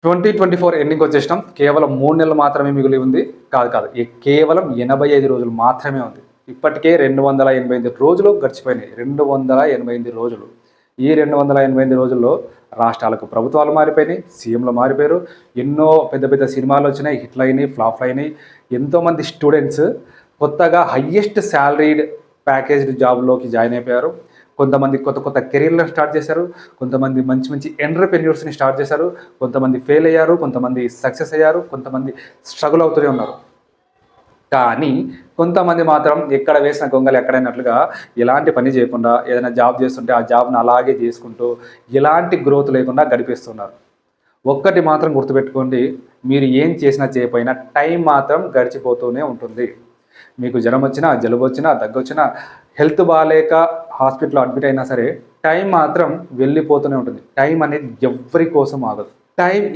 2024 ఎండింగ్కి వచ్చేసినాం. కేవలం 3 నెలలు మాత్రమే మిగిలి ఉంది. కాదు కేవలం 85 రోజులు మాత్రమే ఉంది. ఇప్పటికే 288 రోజులు గడిచిపోయినాయి. 288 రోజులు. ఈ 288 రోజుల్లో రాష్ట్రాలకు ప్రభుత్వాలు మారిపోయినాయి, సీఎంలు మారిపోయారు, ఎన్నో పెద్ద పెద్ద సినిమాలు వచ్చినాయి, హిట్లు అయినాయి, ఫ్లాప్ అయినాయి. ఎంతోమంది స్టూడెంట్స్ కొత్తగా హయ్యెస్ట్ శాలరీడ్ ప్యాకేజ్డ్ జాబ్లోకి జాయిన్ అయిపోయారు. కొంతమంది కొత్త కెరీర్లను స్టార్ట్ చేశారు, కొంతమంది మంచి ఎంటర్‌ప్రెన్యూర్స్‌ని స్టార్ట్ చేశారు, కొంతమంది ఫెయిల్ అయ్యారు, కొంతమంది సక్సెస్ అయ్యారు, కొంతమంది స్ట్రగుల్ అవుతూనే ఉన్నారు. కానీ కొంతమంది మాత్రం ఎక్కడ వేసిన గొంగలు ఎక్కడైనట్లుగా ఎలాంటి పని చేయకుండా ఏదైనా జాబ్ చేస్తుంటే ఆ జాబ్‌ని అలాగే చేసుకుంటూ ఎలాంటి గ్రోత్ లేకుండా గడిపేస్తున్నారు. ఒక్కటి మాత్రం గుర్తుపెట్టుకోండి, మీరు ఏం చేసినా చేయకపోయినా టైం మాత్రం గడిచిపోతూనే ఉంటుంది. మీకు జ్వరం వచ్చినా, జలుబు వచ్చినా, దగ్గొచ్చినా, హెల్త్ బాగాలేక హాస్పిటల్‌లో అడ్మిట్ అయినా సరే టైం మాత్రం వెళ్ళిపోతూనే ఉంటుంది. టైం అనేది ఎవ్వరి కోసం ఆగదు. టైం